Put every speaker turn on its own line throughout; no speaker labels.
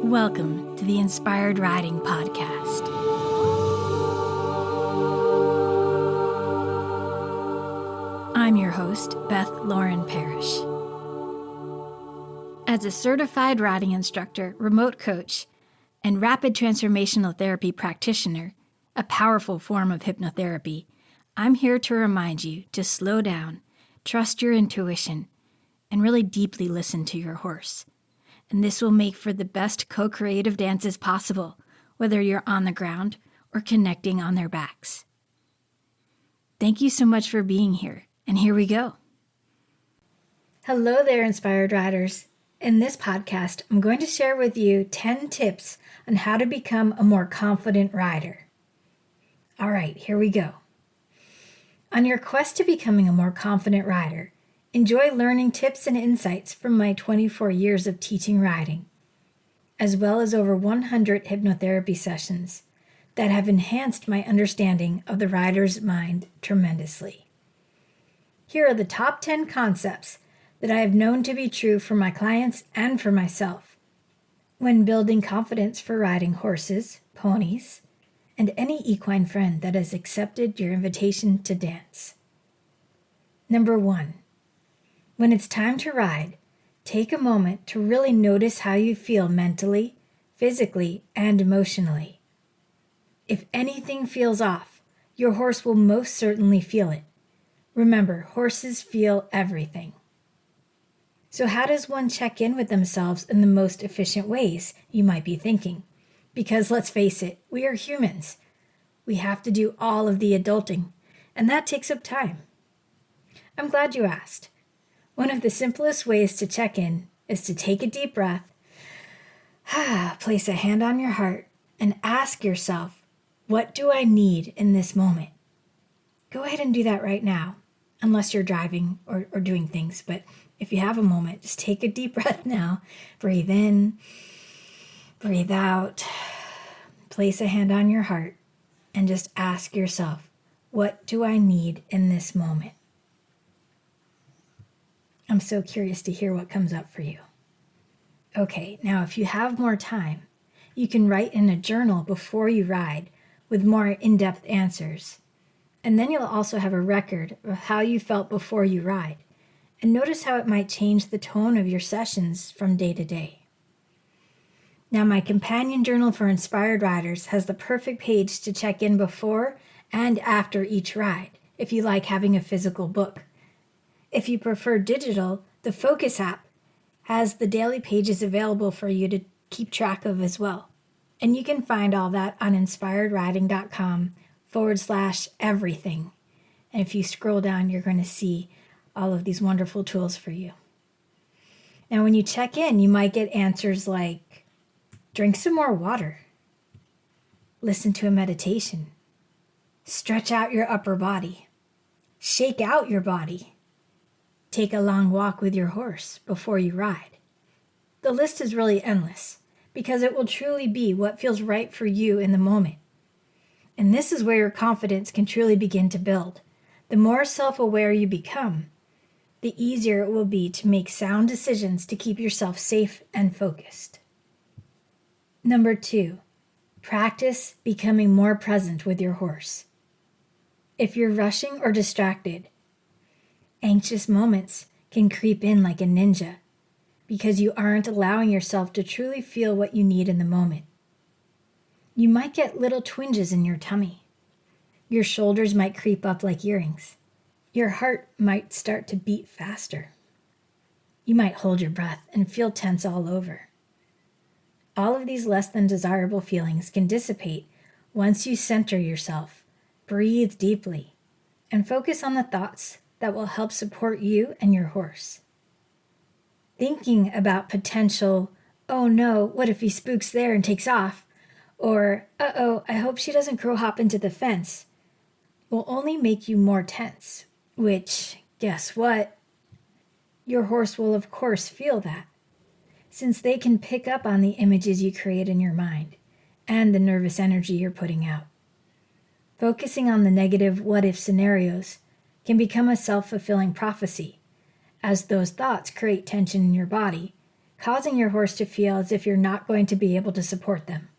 Welcome to the Inspired Riding Podcast. I'm your host, Beth Lauren Parrish. As a certified riding instructor, remote coach, and rapid transformational therapy practitioner, a powerful form of hypnotherapy, I'm here to remind you to slow down, trust your intuition, and really deeply listen to your horse. And this will make for the best co-creative dances possible, whether you're on the ground or connecting on their backs. Thank you so much for being here, and here we go. Hello there, Inspired Riders. In this podcast, I'm going to share with you 10 tips on how to become a more confident rider. All right, here we go. On your quest to becoming a more confident rider, enjoy learning tips and insights from my 24 years of teaching riding, as well as over 100 hypnotherapy sessions that have enhanced my understanding of the rider's mind tremendously. Here are the top 10 concepts that I have known to be true for my clients and for myself when building confidence for riding horses, ponies, and any equine friend that has accepted your invitation to dance. Number 1. When it's time to ride, take a moment to really notice how you feel mentally, physically, and emotionally. If anything feels off, your horse will most certainly feel it. Remember, horses feel everything. So how does one check in with themselves in the most efficient ways, you might be thinking? Because let's face it, we are humans. We have to do all of the adulting, and that takes up time. I'm glad you asked. One of the simplest ways to check in is to take a deep breath, place a hand on your heart, and ask yourself, what do I need in this moment? Go ahead and do that right now, unless you're driving or doing things. But if you have a moment, just take a deep breath now. Breathe in, breathe out, place a hand on your heart, and just ask yourself, what do I need in this moment? I'm so curious to hear what comes up for you. Okay, now if you have more time, you can write in a journal before you ride with more in-depth answers. And then you'll also have a record of how you felt before you ride. And notice how it might change the tone of your sessions from day to day. Now, my companion journal for Inspired Riders has the perfect page to check in before and after each ride, if you like having a physical book. If you prefer digital, the Focus app has the daily pages available for you to keep track of as well. And you can find all that on inspiredriding.com/everything. And if you scroll down, you're going to see all of these wonderful tools for you. Now, when you check in, you might get answers like, drink some more water, listen to a meditation, stretch out your upper body, shake out your body, take a long walk with your horse before you ride. The list is really endless because it will truly be what feels right for you in the moment. And this is where your confidence can truly begin to build. The more self-aware you become, the easier it will be to make sound decisions to keep yourself safe and focused. Number 2, practice becoming more present with your horse. If you're rushing or distracted, anxious moments can creep in like a ninja because you aren't allowing yourself to truly feel what you need in the moment. You might get little twinges in your tummy. Your shoulders might creep up like earrings. Your heart might start to beat faster. You might hold your breath and feel tense all over. All of these less than desirable feelings can dissipate once you center yourself, breathe deeply, and focus on the thoughts that will help support you and your horse. Thinking about potential, oh no, what if he spooks there and takes off? Or, uh-oh, I hope she doesn't crow hop into the fence, will only make you more tense, which, guess what? Your horse will of course feel that, since they can pick up on the images you create in your mind and the nervous energy you're putting out. Focusing on the negative what-if scenarios can become a self-fulfilling prophecy, as those thoughts create tension in your body causing your horse to feel as if you're not going to be able to support them,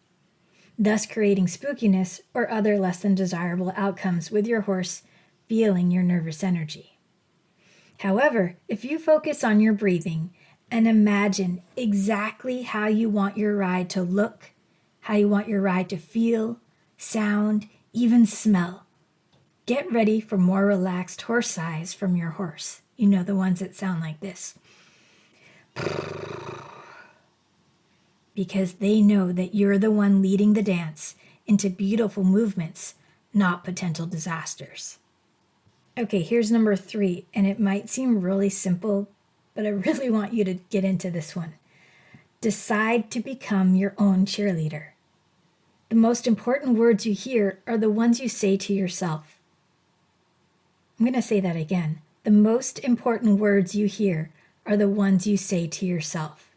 thus creating spookiness or other less than desirable outcomes with your horse feeling your nervous energy. However, if you focus on your breathing and imagine exactly how you want your ride to look, how you want your ride to feel, sound, even smell, get ready for more relaxed horse sighs from your horse. You know, the ones that sound like this. Because they know that you're the one leading the dance into beautiful movements, not potential disasters. Okay, here's number 3, and it might seem really simple, but I really want you to get into this one. Decide to become your own cheerleader. The most important words you hear are the ones you say to yourself. I'm going to say that again. The most important words you hear are the ones you say to yourself.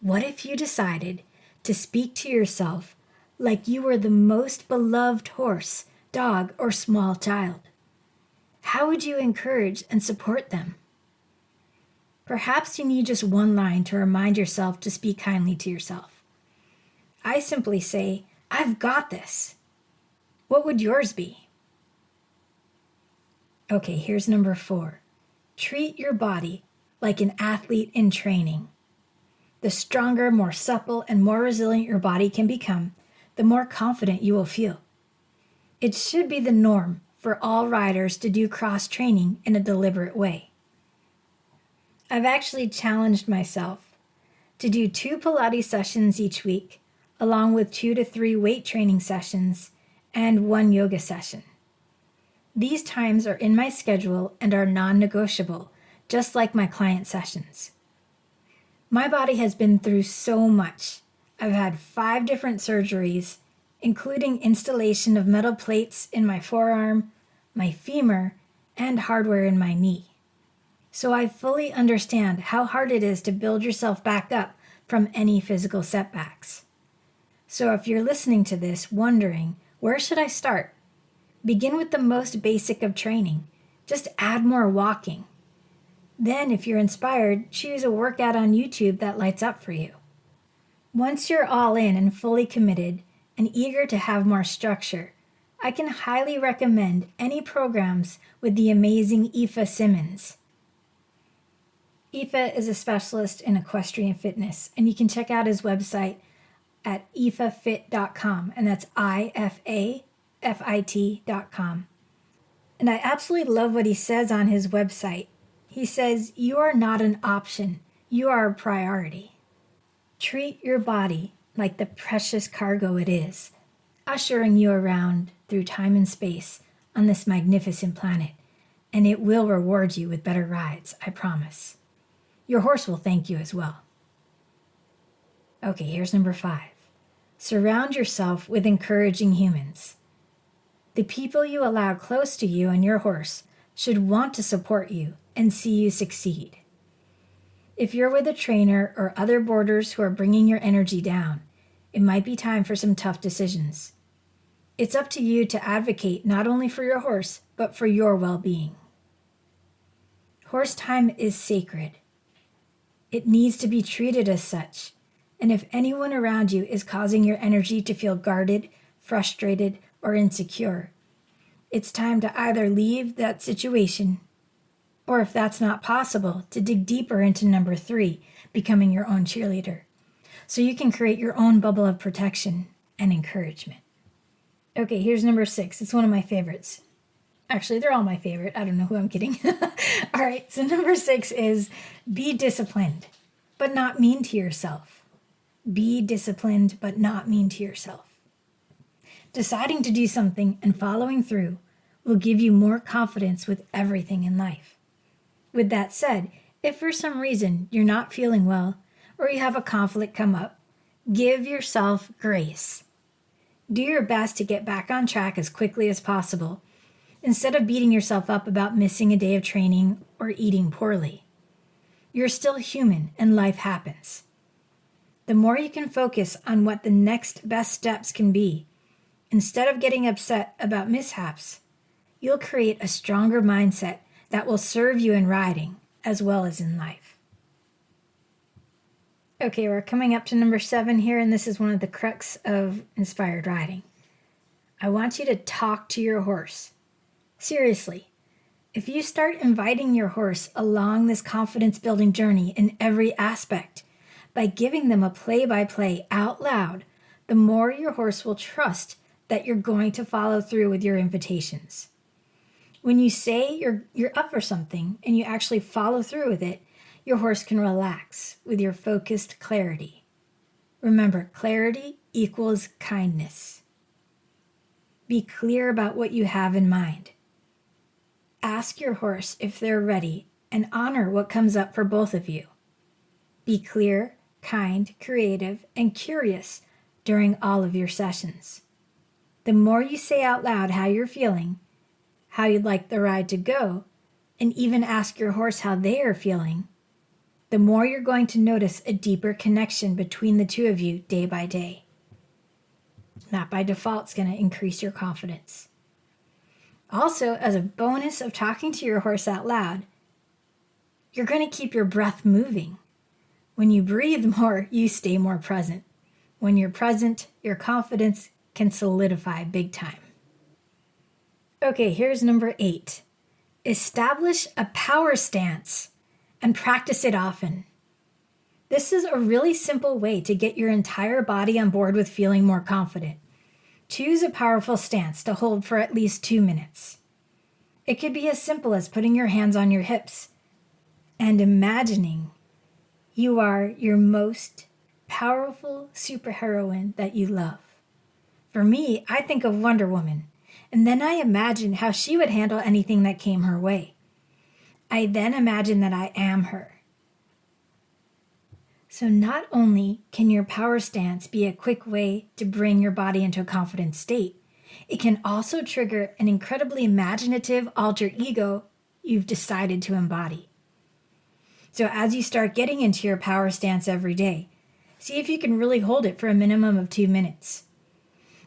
What if you decided to speak to yourself like you were the most beloved horse, dog, or small child? How would you encourage and support them? Perhaps you need just one line to remind yourself to speak kindly to yourself. I simply say, "I've got this." What would yours be? Okay, here's number 4. Treat your body like an athlete in training. The stronger, more supple, and more resilient your body can become, the more confident you will feel. It should be the norm for all riders to do cross-training in a deliberate way. I've actually challenged myself to do 2 Pilates sessions each week, along with 2 to 3 weight training sessions and 1 yoga session. These times are in my schedule and are non-negotiable, just like my client sessions. My body has been through so much. I've had 5 different surgeries, including installation of metal plates in my forearm, my femur, and hardware in my knee. So I fully understand how hard it is to build yourself back up from any physical setbacks. So if you're listening to this wondering, where should I start? Begin with the most basic of training. Just add more walking. Then, if you're inspired, choose a workout on YouTube that lights up for you. Once you're all in and fully committed and eager to have more structure, I can highly recommend any programs with the amazing 𝙼𝙚𝙬𝙗 Simmons. 𝙼𝙚 is a specialist in equestrian fitness, and you can check out his website at 𝙼𝙚fit.com, and that's IFAFIT.com. And I absolutely love what he says on his website. He says, "You are not an option, you are a priority." Treat your body like the precious cargo it is, ushering you around through time and space on this magnificent planet, and it will reward you with better rides, I promise. Your horse will thank you as well. Okay, here's number 5. Surround yourself with encouraging humans. The people you allow close to you and your horse should want to support you and see you succeed. If you're with a trainer or other boarders who are bringing your energy down, it might be time for some tough decisions. It's up to you to advocate not only for your horse, but for your well-being. Horse time is sacred. It needs to be treated as such, and if anyone around you is causing your energy to feel guarded, frustrated, or insecure, it's time to either leave that situation, or if that's not possible, to dig deeper into number 3, becoming your own cheerleader, so you can create your own bubble of protection and encouragement. Okay, here's number 6. It's one of my favorites. Actually, they're all my favorite. I don't know who I'm kidding. All right, so number 6 is be disciplined, but not mean to yourself. Be disciplined, but not mean to yourself. Deciding to do something and following through will give you more confidence with everything in life. With that said, if for some reason you're not feeling well or you have a conflict come up, give yourself grace. Do your best to get back on track as quickly as possible, instead of beating yourself up about missing a day of training or eating poorly. You're still human and life happens. The more you can focus on what the next best steps can be, instead of getting upset about mishaps, you'll create a stronger mindset that will serve you in riding as well as in life. Okay, we're coming up to number 7 here, and this is one of the crux of inspired riding. I want you to talk to your horse. Seriously, if you start inviting your horse along this confidence-building journey in every aspect by giving them a play-by-play out loud, the more your horse will trust that you're going to follow through with your invitations. When you say you're up for something and you actually follow through with it, your horse can relax with your focused clarity. Remember, clarity equals kindness. Be clear about what you have in mind. Ask your horse if they're ready and honor what comes up for both of you. Be clear, kind, creative, and curious during all of your sessions. The more you say out loud how you're feeling, how you'd like the ride to go, and even ask your horse how they are feeling, the more you're going to notice a deeper connection between the two of you day by day. That by default is going to increase your confidence. Also, as a bonus of talking to your horse out loud, you're going to keep your breath moving. When you breathe more, you stay more present. When you're present, your confidence can solidify big time. Okay, here's number 8. Establish a power stance and practice it often. This is a really simple way to get your entire body on board with feeling more confident. Choose a powerful stance to hold for at least 2 minutes. It could be as simple as putting your hands on your hips and imagining you are your most powerful superheroine that you love. For me, I think of Wonder Woman, and then I imagine how she would handle anything that came her way. I then imagine that I am her. So not only can your power stance be a quick way to bring your body into a confident state, it can also trigger an incredibly imaginative alter ego you've decided to embody. So as you start getting into your power stance every day, see if you can really hold it for a minimum of 2 minutes.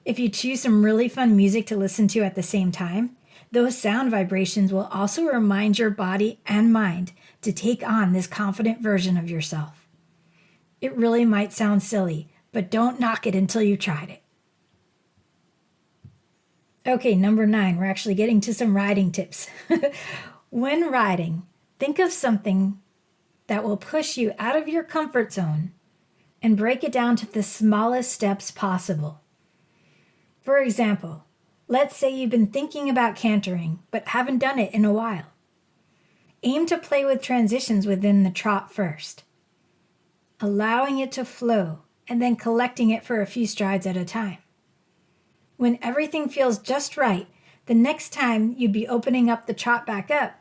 If you choose some really fun music to listen to at the same time, those sound vibrations will also remind your body and mind to take on this confident version of yourself. It really might sound silly, but don't knock it until you've tried it. Okay, number 9, we're actually getting to some riding tips. When riding, think of something that will push you out of your comfort zone and break it down to the smallest steps possible. For example, let's say you've been thinking about cantering, but haven't done it in a while. Aim to play with transitions within the trot first, allowing it to flow and then collecting it for a few strides at a time. When everything feels just right, the next time you'd be opening up the trot back up,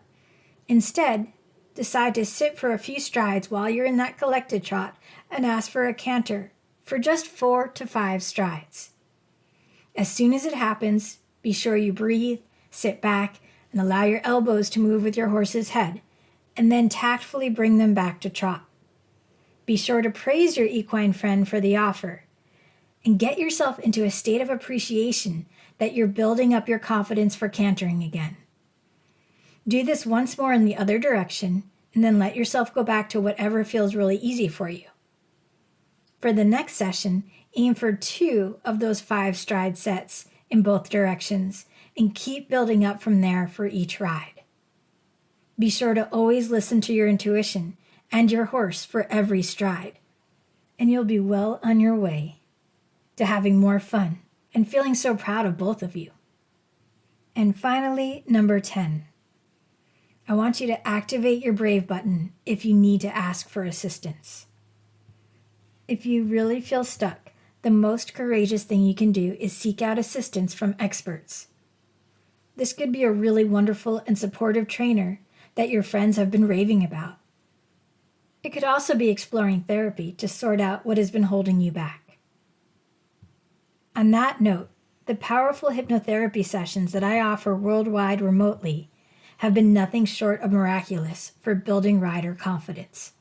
instead, decide to sit for a few strides while you're in that collected trot and ask for a canter for just 4 to 5 strides. As soon as it happens, be sure you breathe, sit back, and allow your elbows to move with your horse's head, and then tactfully bring them back to trot. Be sure to praise your equine friend for the offer, and get yourself into a state of appreciation that you're building up your confidence for cantering again. Do this once more in the other direction, and then let yourself go back to whatever feels really easy for you. For the next session, aim for 2 of those 5 stride sets in both directions, and keep building up from there for each ride. Be sure to always listen to your intuition and your horse for every stride, and you'll be well on your way to having more fun and feeling so proud of both of you. And finally, number 10. I want you to activate your brave button if you need to ask for assistance. If you really feel stuck, the most courageous thing you can do is seek out assistance from experts. This could be a really wonderful and supportive trainer that your friends have been raving about. It could also be exploring therapy to sort out what has been holding you back. On that note, the powerful hypnotherapy sessions that I offer worldwide remotely have been nothing short of miraculous for building rider confidence.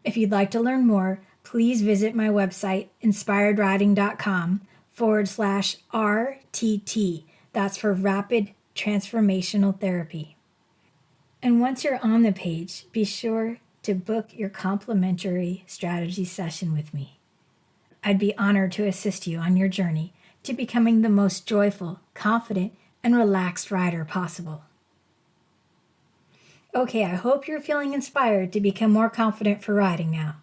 If you'd like to learn more, please visit my website, inspiredriding.com/RTT. That's for Rapid Transformational Therapy. And once you're on the page, be sure to book your complimentary strategy session with me. I'd be honored to assist you on your journey to becoming the most joyful, confident, and relaxed rider possible. Okay, I hope you're feeling inspired to become more confident for riding now.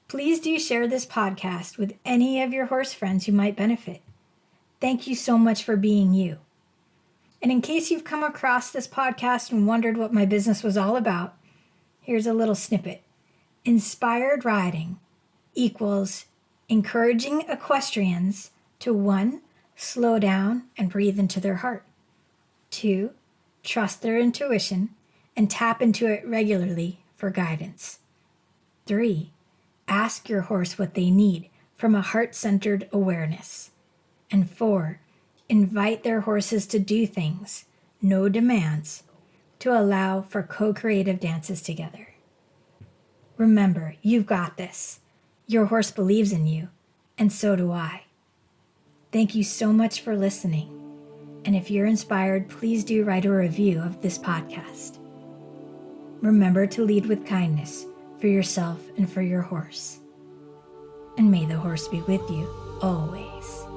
Please do share this podcast with any of your horse friends who might benefit. Thank you so much for being you. And in case you've come across this podcast and wondered what my business was all about, here's a little snippet. Inspired riding equals encouraging equestrians to 1, slow down and breathe into their heart. 2, trust their intuition and tap into it regularly for guidance. 3, ask your horse what they need from a heart-centered awareness. And 4, invite their horses to do things, no demands, to allow for co-creative dances together. Remember, you've got this. Your horse believes in you, and so do I. Thank you so much for listening. And if you're inspired, please do write a review of this podcast. Remember to lead with kindness for yourself and for your horse. And may the horse be with you always.